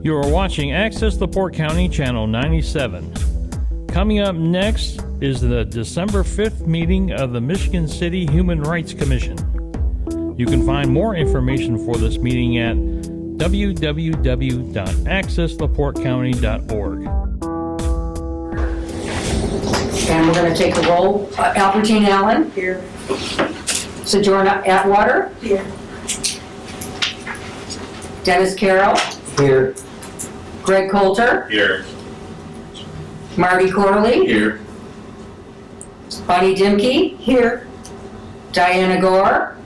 You are watching Access LaPorte County Channel 97. Coming up next is the December 5th meeting of the Michigan City Human Rights Commission. You can find more information for this meeting at www.accesslaportecounty.org. And we're going to take the roll. Albertine Allen. Here. Sojourner Atwater. Here. Dennis Carroll. Here. Greg Coulter. Here. Marty Corley. Here. Bonnie Dimke. Here. Diana Gore.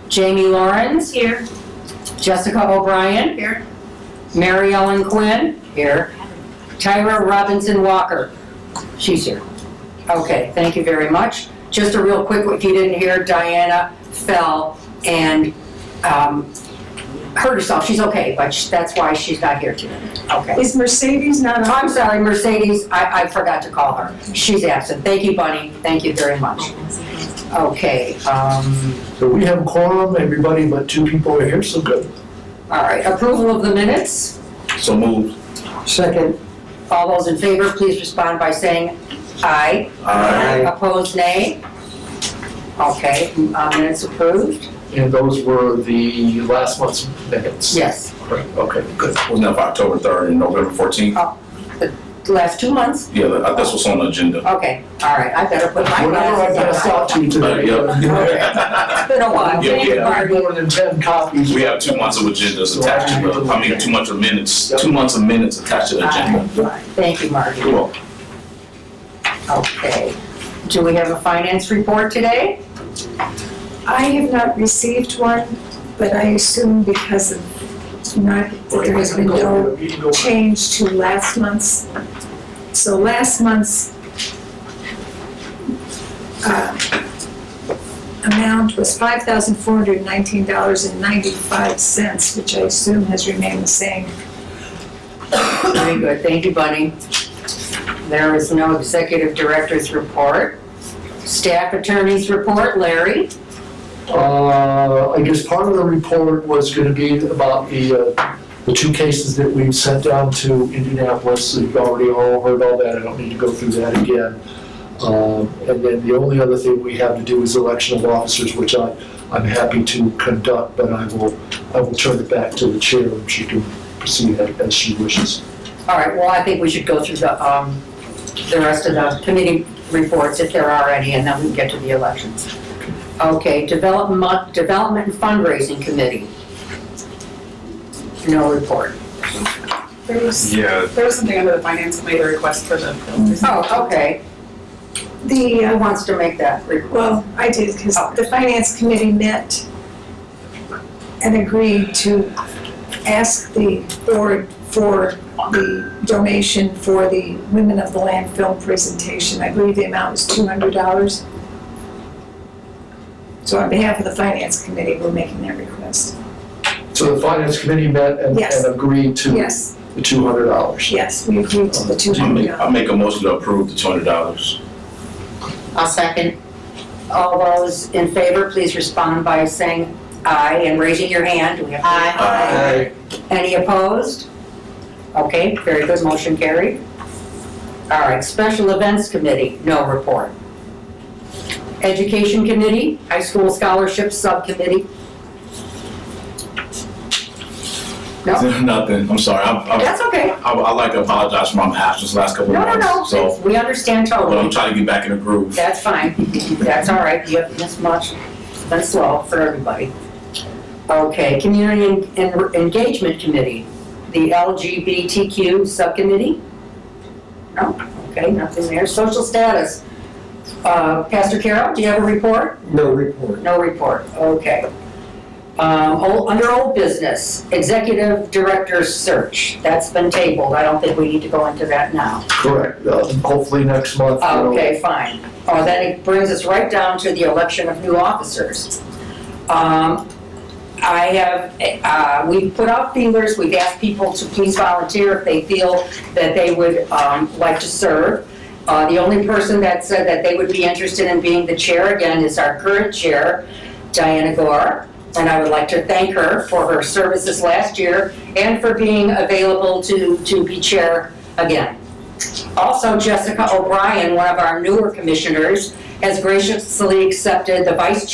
Jamie Lawrence. Here. Jessica O'Brien. Here. Mary Ellen Quinn. Here. Tyra Robinson Walker. She's here. Okay, thank you very much. Just a real quick, if you didn't hear, Diana fell and hurt herself. She's okay, but that's why she's not here today. Okay. Is Mercedes not on? I'm sorry, Mercedes, I forgot to call her. She's absent. Thank you, Bunny. Thank you very much. Okay, So we have a quorum, everybody but 2 people are here, so good. all right. Approval of the minutes. So moved. Second. All those in favor, please respond by saying aye. Aye. Opposed, nay. Okay, minutes approved. And those were the last month's minutes? Yes. Correct. Okay, good. Wasn't that for October 3rd and November 14th? The last 2 months? Yeah, that's what's on the agenda. Okay, all right. I better put my Whatever I glasses passed out to you today. It's been a while. Yeah, Thank you, yeah. Marty. More than 10 copies. We have 2 months of agendas attached to the, 2 months of minutes, 2 months of minutes attached to the agenda. Thank you, Marty. You're welcome. Okay. Do we have a finance report today? I have not received one, but I assume because of not, there has been no change to last month's. So last month's amount was $5,419.95, which I assume has remained the same. Very good. Thank you, Bunny. There is no executive director's report. Staff attorney's report, Larry. I guess part of the report was going to be about the 2 cases that we sent down to Indianapolis. So you've already all heard all that. I don't need to go through that again. And then the only other thing we have to do is election of officers, which I'm happy to conduct, but I will turn it back to the chair and she can proceed as she wishes. All right, well, I think we should go through the rest of the committee reports, if there are any, and then we can get to the elections. Okay, Development and Fundraising Committee. No report. There was something under the finance committee, a request for the. Oh, okay. Who wants to make that report? Well, I did, because the finance committee met and agreed to ask the board for the donation for the Women of the Land film presentation. I believe the amount was $200. So on behalf of the finance committee, we're making that request. So the finance committee met and Yes. agreed to Yes, the $200. yes, we agreed to the $200. I'll make a motion to approve the $200. I'll second. All those in favor, please respond by saying aye and raising your hand. Do we have to- Aye. Any opposed? Okay, very good, motion carried. All right, Special Events Committee, no report. Education Committee, High School Scholarship Subcommittee. No, Nothing, I'm sorry. that's okay. I'd like to apologize for my absence the last couple of No, months. no, no, we understand But I'm totally. trying to get back in the groove. That's fine, that's all right, you have this much, that's slow for everybody. Okay, Community Engagement Committee, the LGBTQ Subcommittee? No, okay, nothing there. Social Status, Pastor Carroll, do you have a report? No report. No report, okay. Under old business, Executive Director Search, that's been tabled, I don't think we need to go into that now. Correct. Hopefully next month. Okay, fine. Then it brings us right down to the election of new officers. We've put out feelers, we've asked people to please volunteer if they feel that they would like to serve. The only person that said that they would be interested in being the chair again is our current chair, Diana Gore. And I would like to thank her for her services last year and for being available to be chair again. Also, Jessica O'Brien, one of our newer commissioners, has graciously accepted the vice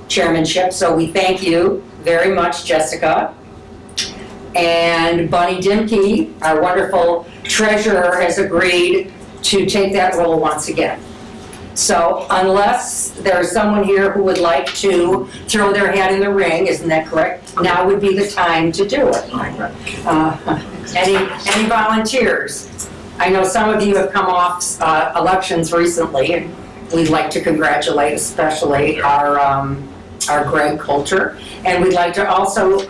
chairmanship, so we thank you very much, Jessica. And Bonnie Dimke, our wonderful treasurer, has agreed to take that role once again. So unless there's someone here who would like to throw their hat in the ring, isn't that correct? Now would be the time to do it. Any volunteers? I know some of you have come off elections recently, and we'd like to congratulate especially our Greg Coulter. And we'd like to also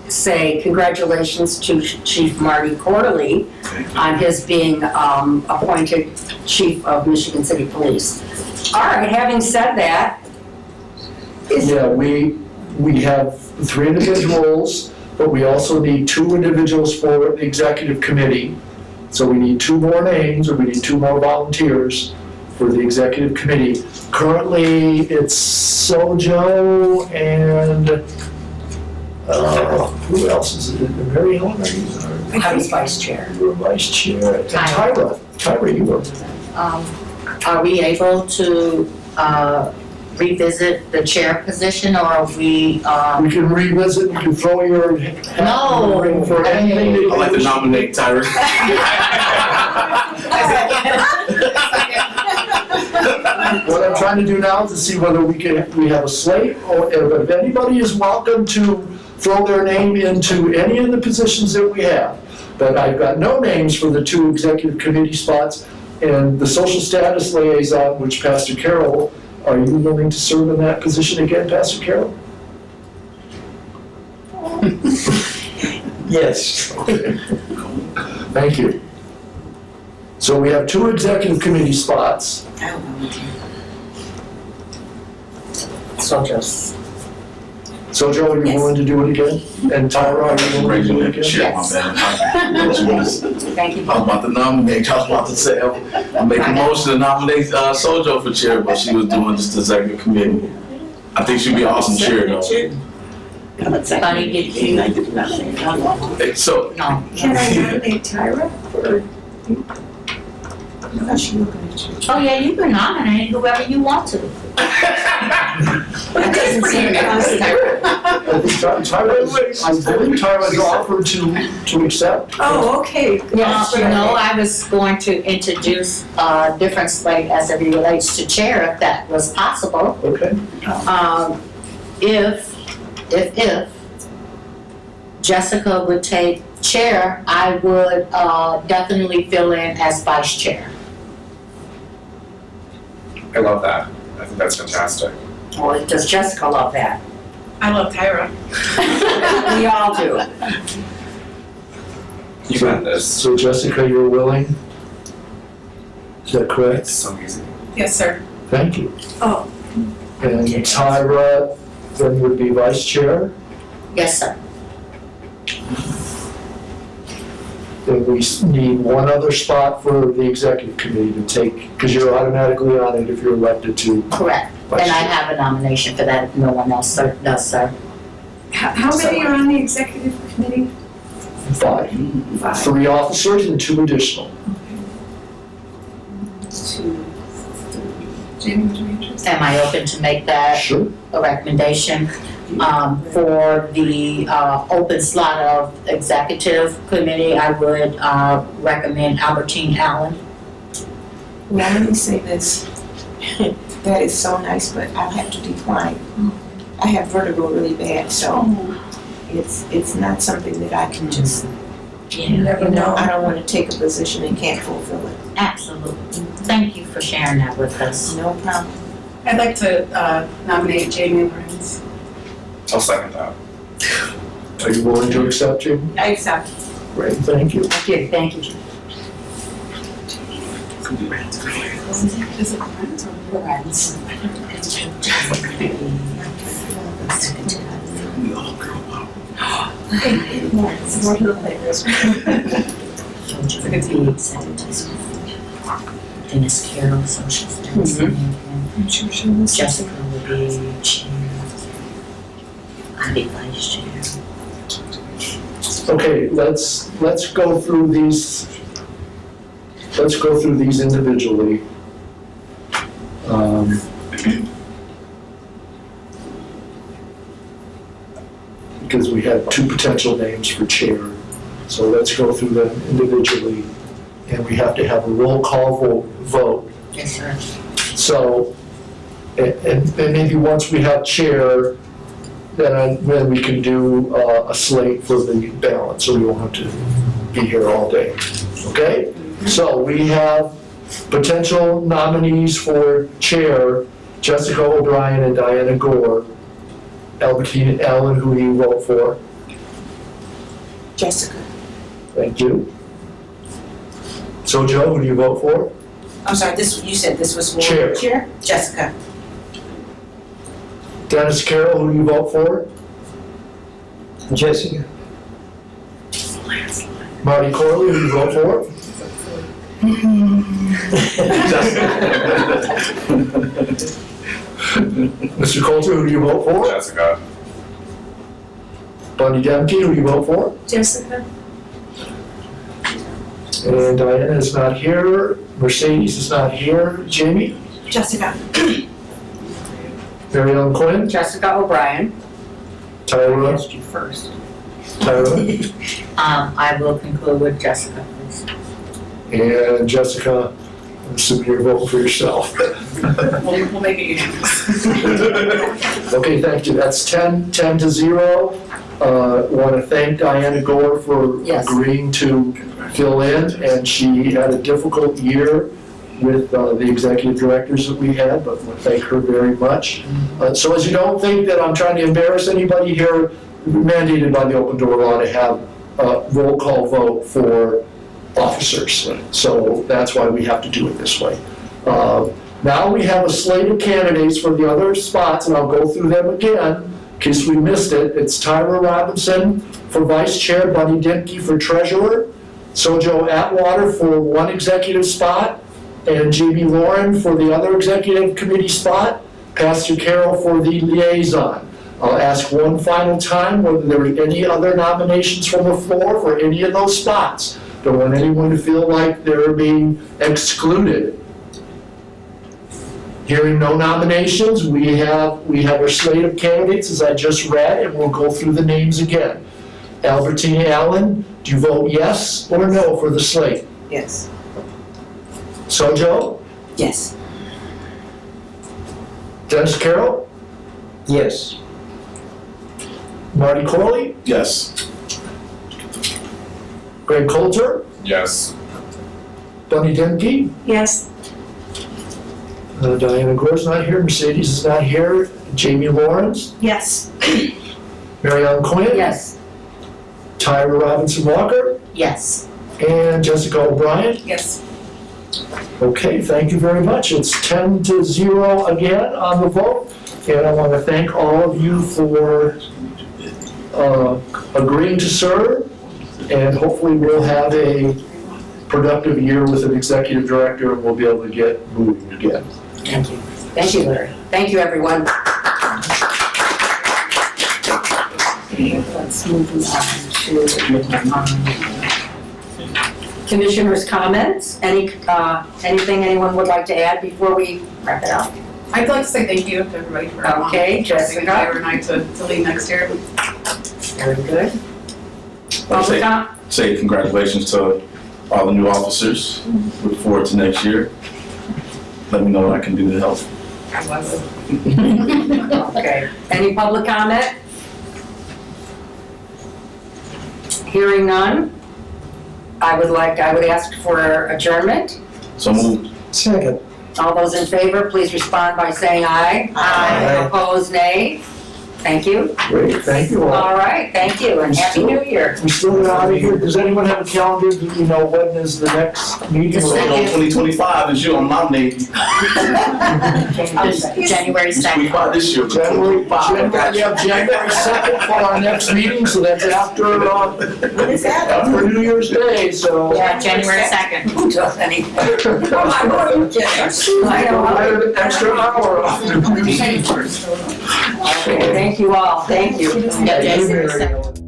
say congratulations to Chief Marty Corley on his being appointed Chief of Michigan City Police. All right, having said that, Yeah, we have 3 individuals, but we also need 2 individuals for the executive committee. So we need 2 more names, or we need 2 more volunteers for the executive committee. Currently, it's Sojo and, who else is it? Mary Ellen, are you? I was vice chair. You were vice chair. And Tyra, you were. Are we able to revisit the chair position, or are we? We can revisit, you can throw your hat in the ring for anything that you I'd like to nominate Tyra. What I'm trying to do now is to see whether we have a slate, or if anybody is welcome to throw their name into any of the positions that we have. But I've got no names for the 2 executive committee spots, and the social status liaison, which Pastor Carroll, are you willing to serve in that position again, Pastor Carroll? Yes. Okay. Thank you. So we have 2 executive committee spots. So just, So Joe, are you willing to do it again? And Tyra, are you willing to do it again? Chair, my bad. thank you. I was about to nominate, I was about to say, I make a motion to nominate Sojo for chair, but she was doing just the executive committee. I think she'd be an awesome chair though. Bunny, did you? Hey, so, No. Can I nominate Tyra for? Oh, yeah, you can nominate whoever you want to. That doesn't seem possible. I believe Tyra's offered to accept. Oh, okay. Yes, you know, I was going to introduce a different slate as it relates to chair, if that was possible. Okay. If Jessica would take chair, I would definitely fill in as vice chair. I love that. I think that's fantastic. Well, does Jessica love that? I love Tyra. We all do. You got this. So Jessica, you're willing? Is that correct? It's so easy. Yes, sir. Thank you. Oh. And Tyra then would be vice chair, Yes, sir. and we need 1 other spot for the executive committee to take, because you're automatically on it if you're elected to Correct. vice And I chair. have a nomination for that if no one else does, sir. How many are on the executive committee? 5. 5. 3 officers and 2 additional. Jamie, would you be interested? Am I open to make that Sure. a recommendation? For the open slot of executive committee, I would recommend Albertine Allen. Now, let me say this. That is so nice, but I'll have to decline. I have vertigo really bad, so it's not something that I can just, You I don't want to take a position and can't fulfill it. Absolutely. Thank you for sharing that with us. No problem. I'd like to nominate Jamie Lorenz. I'll second that. Are you willing to accept, Jim? I accept. Great, thank you. Thank you. Is it Lorenz or Lorenz. we all grow up. Dennis Carroll, social studies. I'm sure she'll listen. Jessica will be chair. I'll be vice chair. Okay, let's go through these. Let's go through these individually. Because we have two potential names for chair. So let's go through them individually. And we have to have a roll call vote. Yes, sir. So, and maybe once we have chair, then we can do a slate for the balance, so we won't have to be here all day. Okay? So we have potential nominees for chair, Jessica O'Brien and Diana Gore. Albertine Allen, who do you vote for? Jessica. Thank you. So Joe, who do you vote for? I'm sorry, you said this was for? Chair. Chair? Jessica. Dennis Carroll, who do you vote for? Jessica. Marty Corley, who do you vote for? Mr. Coulter, who do you vote for? Jessica. Bunny Demke, who do you vote for? Jessica? And Diana is not here. Mercedes is not here. Jamie? Jessica. Mary Ellen Quinn? Jessica O'Brien. I Tyra? asked you first. Tyra? I will conclude with Jessica, please. And Jessica, I'm assuming you're voting for yourself. We'll make it unanimous. Okay, thank you. That's 10-0. Want to thank Diana Gore for Yes. agreeing to fill in, and she had a difficult year with the executive directors that we had, but we thank her very much. So as you don't think that I'm trying to embarrass anybody here, mandated by the open door law to have a roll call vote for officers. So that's why we have to do it this way. Now we have a slate of candidates for the other spots, and I'll go through them again in case we missed it. It's Tyra Robinson for vice chair, Buddy Dimke for treasurer, Sojo Atwater for one executive spot, and Jamie Lauren for the other executive committee spot, Pastor Carroll for the liaison. I'll ask one final time whether there are any other nominations from the floor for any of those spots. Don't want anyone to feel like they're being excluded. Hearing no nominations, we have our slate of candidates as I just read, and we'll go through the names again. Albertine Allen, do you vote yes or no for the slate? Yes. Sojo? Yes. Dennis Carroll? Yes. Marty Corley? Yes. Greg Coulter? Yes. Bunny Demke? Yes. Diana Gore's not here, Mercedes is not here, Jamie Lawrence, Yes. Mary Ellen Quinn? Yes. Tyra Robinson Walker, Yes. and Jessica O'Brien. Yes. Okay, thank you very much. It's 10-0 again on the vote, and I want to thank all of you for agreeing to serve, and hopefully we'll have a productive year with an executive director, and we'll be able to get moving again. Thank you. Thank you, Larry. Thank you, everyone. Let's move on to commissioners' comments. Anything anyone would like to add before we wrap it up? I'd like to say thank you to everybody for Okay, trusting Jessica. Tyra and I to lead next year. Very good. Public com- Say congratulations to all the new officers. Look forward to next year. Let me know what I can do to help. I was. Okay. Any public comment? Hearing none, I would ask for adjournment. So moved. Second. All those in favor, please respond by saying aye. Aye. Opposed, nay. Thank you. Great, thank you all. All right, thank you, and Happy New Year. We still not out of here. Does anyone have a calendar? Do you know when is the next meeting? The So, 2025 is you, I'm nominating. January 2nd. We fought this year. January 2025. I got you. January 2nd for our next meeting, so that's after When is that? New Year's Day, so. Yeah, January 2nd. Who does anything? Oh, my Lord, yes. I know. An extra hour off the meeting. Okay, thank you all, thank you. Yeah, Jason, second.